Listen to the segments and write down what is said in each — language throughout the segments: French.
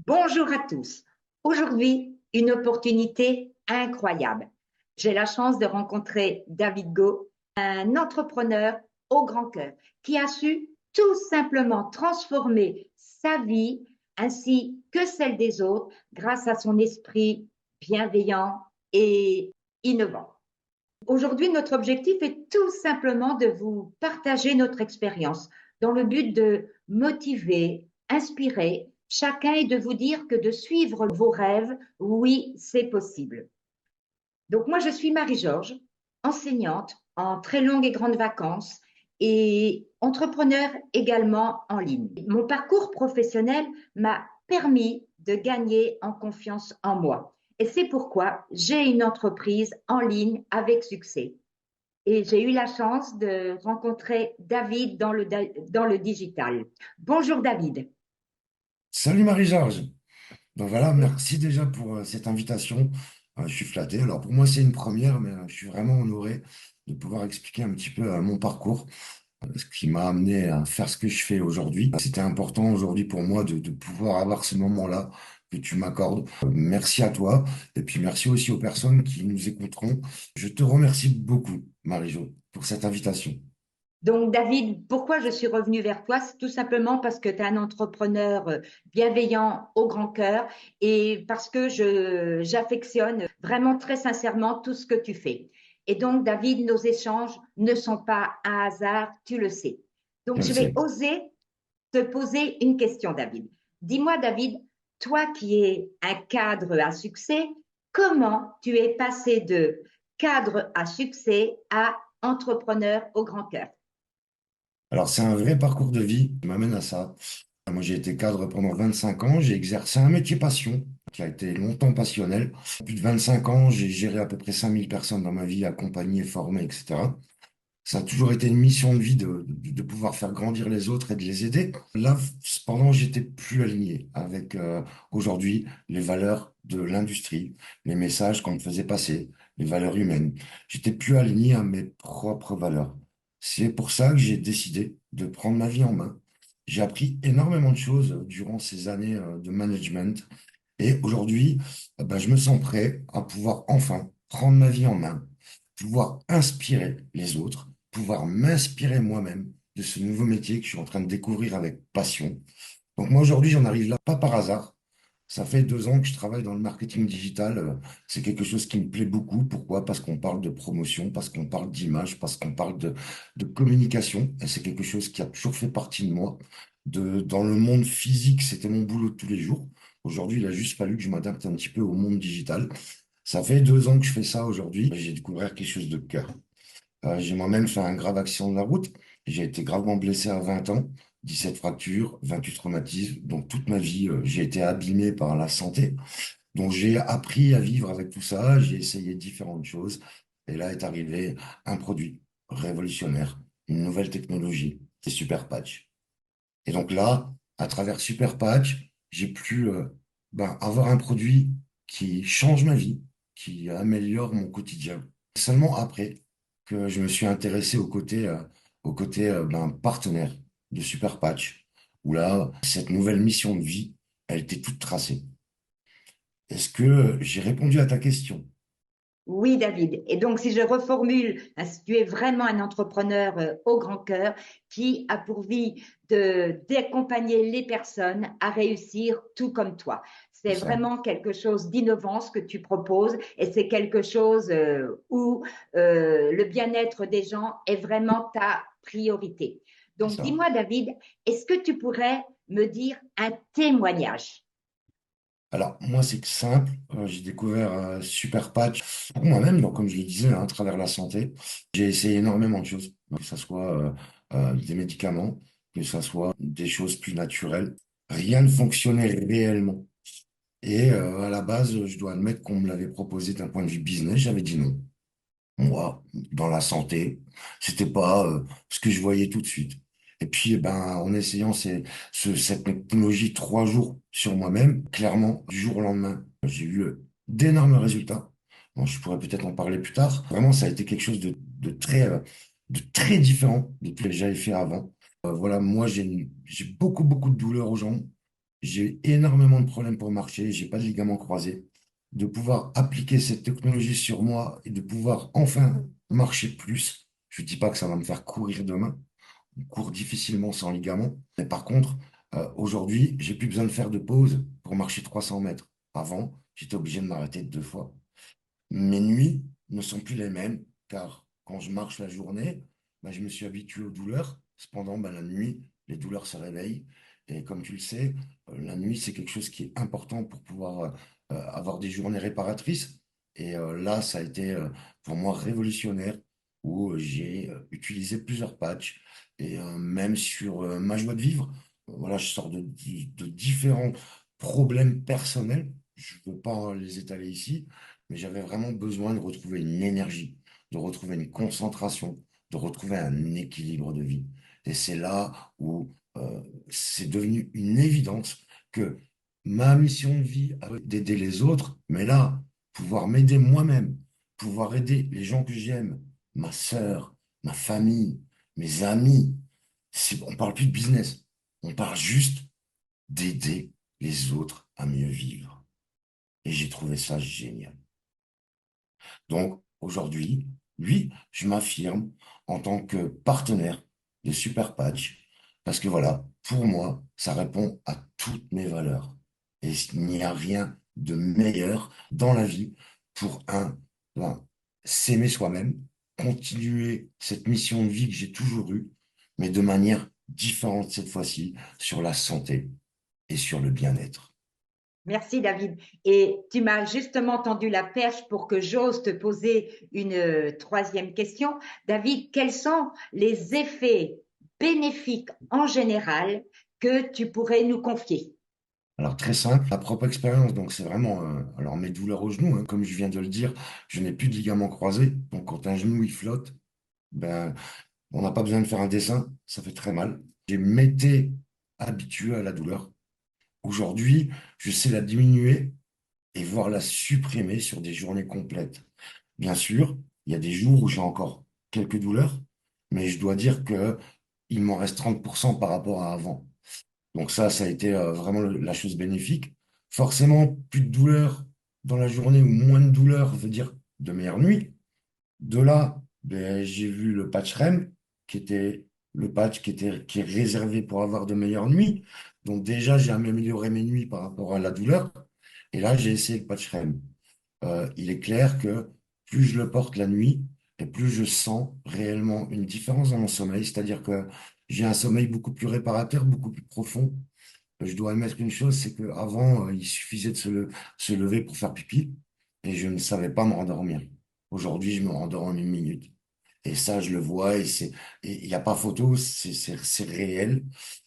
Bonjour à tous. Aujourd'hui, une opportunité incroyable. J'ai la chance de rencontrer David Go, un entrepreneur au grand cœur qui a su tout simplement transformer sa vie ainsi que celle des autres grâce à son esprit bienveillant et innovant. Aujourd'hui, notre objectif est tout simplement de vous partager notre expérience dans le but de motiver, inspirer chacun et de vous dire que de suivre vos rêves, oui, c'est possible. Donc moi, je suis Marie-Georges, enseignante en très longues et grandes vacances et entrepreneur également en ligne. Mon parcours professionnel m'a permis de gagner en confiance en moi. Et c'est pourquoi j'ai une entreprise en ligne avec succès. Et j'ai eu la chance de rencontrer David dans le digital. Bonjour David. Salut Marie-Georges. Ben voilà, merci déjà pour cette invitation. Je suis flatté. Alors pour moi, c'est une première, mais je suis vraiment honoré de pouvoir expliquer un petit peu mon parcours, ce qui m'a amené à faire ce que je fais aujourd'hui. C'était important aujourd'hui pour moi de pouvoir avoir ce moment-là que tu m'accordes. Merci à toi et puis merci aussi aux personnes qui nous écouteront. Je te remercie beaucoup, Marie-Jo, pour cette invitation. Donc David, pourquoi je suis revenue vers toi? C'est tout simplement parce que tu es un entrepreneur bienveillant au grand cœur et parce que j'affectionne vraiment très sincèrement tout ce que tu fais. Et donc David, nos échanges ne sont pas un hasard, tu le sais. Je Donc le je vais sais. oser te poser une question, David. Dis-moi, David, toi qui es un cadre à succès, comment tu es passé de cadre à succès à entrepreneur au grand cœur? Alors c'est un vrai parcours de vie qui m'amène à ça. Moi, j'ai été cadre pendant 25 ans. J'ai exercé un métier passion qui a été longtemps passionnel. Plus de 25 ans, j'ai géré à peu près 5 000 personnes dans ma vie, accompagné, formé, etc. Ça a toujours été une mission de vie de pouvoir faire grandir les autres et de les aider. Là, cependant, j'étais plus aligné avec aujourd'hui les valeurs de l'industrie, les messages qu'on me faisait passer, les valeurs humaines. J'étais plus aligné à mes propres valeurs. C'est pour ça que j'ai décidé de prendre ma vie en main. J'ai appris énormément de choses durant ces années de management. Et aujourd'hui, ben, je me sens prêt à pouvoir enfin prendre ma vie en main, pouvoir inspirer les autres, pouvoir m'inspirer moi-même de ce nouveau métier que je suis en train de découvrir avec passion. Donc moi aujourd'hui, j'en arrive là pas par hasard. Ça fait 2 ans que je travaille dans le marketing digital. C'est quelque chose qui me plaît beaucoup. Pourquoi? Parce qu'on parle de promotion, parce qu'on parle d'image, parce qu'on parle de communication. Et c'est quelque chose qui a toujours fait partie de moi. Dans le monde physique, c'était mon boulot de tous les jours. Aujourd'hui, il a juste fallu que je m'adapte un petit peu au monde digital. Ça fait 2 ans que je fais ça aujourd'hui. J'ai découvert quelque chose de cœur. J'ai moi-même fait un grave accident de la route. J'ai été gravement blessé à 20 ans, 17 fractures, 28 traumatismes. Donc toute ma vie, j'ai été abîmé par la santé. Donc j'ai appris à vivre avec tout ça. J'ai essayé différentes choses. Et là est arrivé un produit révolutionnaire, une nouvelle technologie, c'est Super Patch. Et donc là, à travers Super Patch, j'ai pu ben, avoir un produit qui change ma vie, qui améliore mon quotidien. Seulement après que je me suis intéressé au côté ben, partenaire de Super Patch, où là, cette nouvelle mission de vie, elle était toute tracée. Est-ce que j'ai répondu à ta question? Oui, David. Et donc, si je reformule, si tu es vraiment un entrepreneur au grand cœur qui a pour vie d'accompagner les personnes à réussir tout comme toi. C'est C'est ça. vraiment quelque chose d'innovant ce que tu proposes et c'est quelque chose où le bien-être des gens est vraiment ta priorité. C'est Donc, ça. dis-moi, David, est-ce que tu pourrais me dire un témoignage? Alors, moi, c'est simple. J'ai découvert Super Patch pour moi-même, donc comme je le disais, hein, à travers la santé. J'ai essayé énormément de choses, que ce soit des médicaments, que ce soit des choses plus naturelles. Rien ne fonctionnait réellement. Et à la base, je dois admettre qu'on me l'avait proposé d'un point de vue business. J'avais dit non. Moi, dans la santé, c'était pas ce que je voyais tout de suite. Et puis, eh ben, en essayant cette technologie 3 jours sur moi-même, clairement, du jour au lendemain, j'ai eu d'énormes résultats. Bon, je pourrais peut-être en parler plus tard. Vraiment, ça a été quelque chose de très différent de tout ce que j'avais fait avant. Voilà, moi, j'ai beaucoup, beaucoup de douleurs aux jambes. j'ai énormément de problèmes pour marcher, j'ai pas de ligaments croisés, de pouvoir appliquer cette technologie sur moi et de pouvoir enfin marcher plus. Je dis pas que ça va me faire courir demain, on court difficilement sans ligaments, mais par contre, aujourd'hui, j'ai plus besoin de faire de pause pour marcher 300 mètres. Avant, j'étais obligé de m'arrêter 2 fois. Mes nuits ne sont plus les mêmes, car quand je marche la journée, ben, je me suis habitué aux douleurs. Cependant, ben, la nuit, les douleurs se réveillent. Et comme tu le sais, la nuit, c'est quelque chose qui est important pour pouvoir avoir des journées réparatrices. Et là, ça a été pour moi révolutionnaire, où j'ai utilisé plusieurs patchs. Et même sur ma joie de vivre, voilà, je sors de différents problèmes personnels. Je ne veux pas les étaler ici, mais j'avais vraiment besoin de retrouver une énergie, de retrouver une concentration, de retrouver un équilibre de vie. Et c'est là où c'est devenu une évidence que ma mission de vie, d'aider les autres, mais là, pouvoir m'aider moi-même, pouvoir aider les gens que j'aime, ma sœur, ma famille, mes amis, on parle plus de business, on parle juste d'aider les autres à mieux vivre. Et j'ai trouvé ça génial. Donc aujourd'hui, oui, je m'affirme en tant que partenaire de Super Patch parce que voilà, pour moi, ça répond à toutes mes valeurs. Et il n'y a rien de meilleur dans la vie pour ben, s'aimer soi-même, continuer cette mission de vie que j'ai toujours eue, mais de manière différente cette fois-ci, sur la santé et sur le bien-être. Merci David. Et tu m'as justement tendu la perche pour que j'ose te poser une troisième question. David, quels sont les effets bénéfiques en général que tu pourrais nous confier? Alors très simple, ma propre expérience, donc c'est vraiment alors mes douleurs au genou, hein, comme je viens de le dire, je n'ai plus de ligaments croisés, donc quand un genou il flotte, ben on n'a pas besoin de faire un dessin, ça fait très mal. J'ai m'étais habitué à la douleur. Aujourd'hui, je sais la diminuer et voire la supprimer sur des journées complètes. Bien sûr, il y a des jours où j'ai encore quelques douleurs, mais je dois dire que il m'en reste 30% par rapport à avant. Donc ça a été vraiment la chose bénéfique. Forcément, plus de douleur dans la journée ou moins de douleur veut dire de meilleures nuits. De là, ben, j'ai vu le patch REM, qui était le patch qui est réservé pour avoir de meilleures nuits. Donc déjà, j'ai amélioré mes nuits par rapport à la douleur. Et là, j'ai essayé le patch REM. Il est clair que plus je le porte la nuit, et plus je sens réellement une différence dans mon sommeil. C'est-à-dire que j'ai un sommeil beaucoup plus réparateur, beaucoup plus profond. Je dois admettre une chose, c'est qu'avant, il suffisait de se lever pour faire pipi et je ne savais pas me rendormir. Aujourd'hui, je me rendors en 1 minute. Et ça, je le vois et il n'y a pas photo, c'est réel.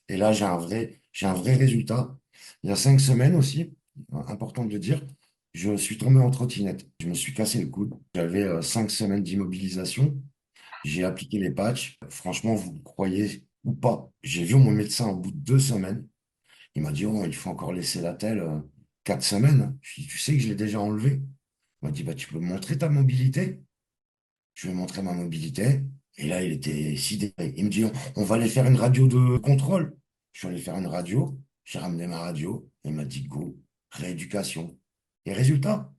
Et là, j'ai un vrai résultat. Il y a 5 semaines aussi, important de le dire, je suis tombé en trottinette. Je me suis cassé le coude. J'avais 5 semaines d'immobilisation. J'ai appliqué les patchs. Franchement, vous croyez ou pas, j'ai vu mon médecin au bout de 2 semaines. Il m'a dit, oh, il faut encore laisser la telle 4 semaines, hein. Je lui ai dit, tu sais que je l'ai déjà enlevé. Il m'a dit, bah, tu peux me montrer ta mobilité. Je lui ai montré ma mobilité. Et là, il était sidéré. Il me dit, on va aller faire une radio de contrôle. Je suis allé faire une radio. J'ai ramené ma radio. Et il m'a dit, go, rééducation. Et résultat,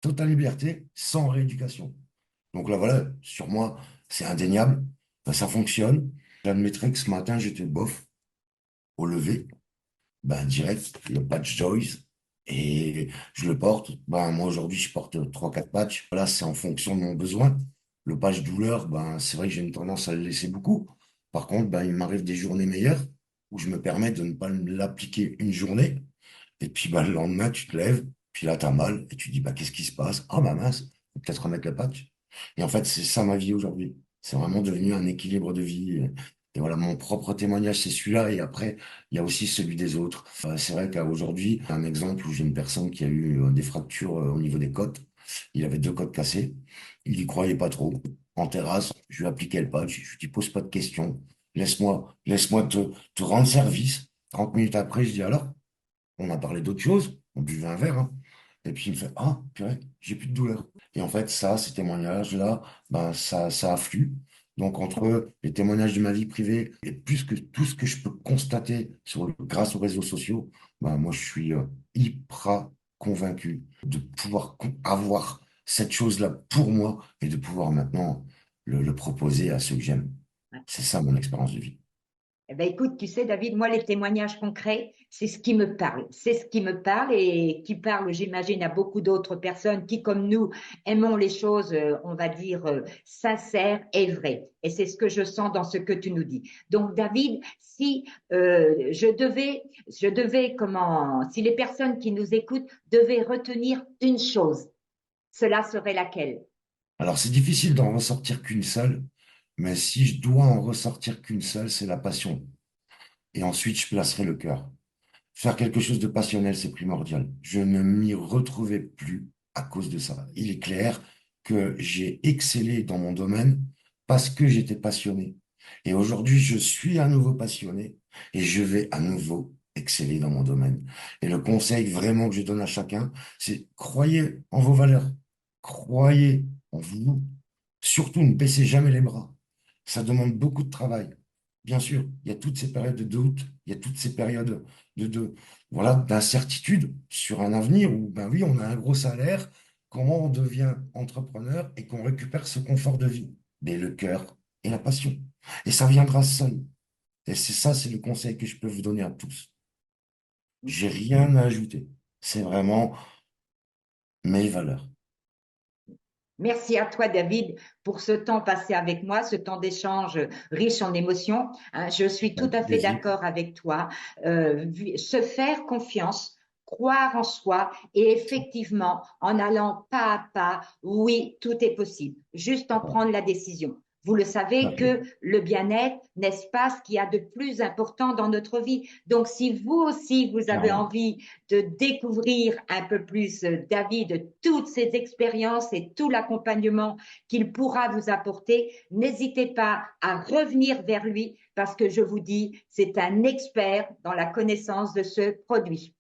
totale liberté, sans rééducation. Donc là, voilà, sur moi, c'est indéniable. Ben, ça fonctionne. J'admettrai que ce matin, j'étais bof au lever. Ben, direct, le patch Joyce. Et je le porte. Ben, moi, aujourd'hui, je porte 3 4 patchs. Là, c'est en fonction de mon besoin. Le patch douleur, ben, c'est vrai que j'ai une tendance à le laisser beaucoup. Par contre, ben, il m'arrive des journées meilleures où je me permets de ne pas l'appliquer une journée. Et puis, ben, le lendemain, tu te lèves, puis là, tu as mal. Et tu dis, bah, qu'est-ce qui se passe? Ah, bah mince, faut peut-être remettre le patch. Et en fait, c'est ça ma vie aujourd'hui. C'est vraiment devenu un équilibre de vie. Et voilà, mon propre témoignage, c'est celui-là. Et après, il y a aussi celui des autres. C'est vrai qu'aujourd'hui, un exemple où j'ai une personne qui a eu des fractures au niveau des côtes. Il avait 2 côtes cassées. Il y croyait pas trop. En terrasse, je lui ai appliqué le patch. Je lui ai dit, pose pas de questions. Laisse-moi te rendre service. 30 minutes après, je dis alors, on a parlé d'autre chose. On buvait un verre, hein. Et puis il me fait, ah, purée, j'ai plus de douleur. Et en fait, ça, ces témoignages-là, ben, ça afflue. Donc, entre les témoignages de ma vie privée et plus que tout ce que je peux constater grâce aux réseaux sociaux, ben, moi, je suis hyper convaincu de pouvoir avoir cette chose-là pour moi et de pouvoir maintenant le proposer à ceux que j'aime. C'est ça mon expérience de vie. Eh ben, écoute, tu sais, David, moi, les témoignages concrets, c'est ce qui me parle. C'est ce qui me parle et qui parle, j'imagine, à beaucoup d'autres personnes qui, comme nous, aimons les choses, on va dire, sincères et vraies. Et c'est ce que je sens dans ce que tu nous dis. Donc, David, si si les personnes qui nous écoutent devaient retenir une chose, cela serait laquelle? Alors, c'est difficile d'en ressortir qu'une seule, mais si je dois en ressortir qu'une seule, c'est la passion. Et ensuite, je placerai le cœur. Faire quelque chose de passionnel, c'est primordial. Je ne m'y retrouvais plus à cause de ça. Il est clair que j'ai excellé dans mon domaine parce que j'étais passionné. Et aujourd'hui, je suis à nouveau passionné et je vais à nouveau exceller dans mon domaine. Et le conseil vraiment que je donne à chacun, c'est croyez en vos valeurs, croyez en vous. Surtout, ne baissez jamais les bras. Ça demande beaucoup de travail. Bien sûr, il y a toutes ces périodes de doute, il y a toutes ces périodes de voilà, d'incertitude sur un avenir où, ben oui, on a un gros salaire, comment on devient entrepreneur et qu'on récupère ce confort de vie? Mais le cœur et la passion. Et ça viendra seul. Et c'est ça, c'est le conseil que je peux vous donner à tous. J'ai rien à ajouter. C'est vraiment mes valeurs. Merci à toi, David, pour ce temps passé avec moi, ce temps d'échange riche en émotions. Hein, je suis tout Avec à fait plaisir. d'accord avec toi. Se faire confiance, croire en soi et effectivement, en allant pas à pas, oui, tout est possible. Juste en Voilà. prendre la décision. Vous le Tout savez à fait. que le bien-être, n'est-ce pas, ce qu'il y a de plus important dans notre vie. Donc, si vous aussi, vous avez Clairement. envie de découvrir un peu plus David, de toutes ses expériences et tout l'accompagnement qu'il pourra vous apporter, n'hésitez pas à revenir vers lui parce que je vous dis, c'est un expert dans la connaissance de ce produit.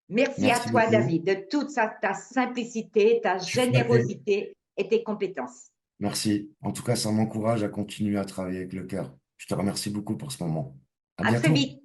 Merci à Merci toi, beaucoup. David, de toute ta simplicité, ta Je suis flatté. générosité et tes compétences. Merci. En tout cas, ça m'encourage à continuer à travailler avec le cœur. Je te remercie beaucoup pour ce moment. À À très bientôt. vite.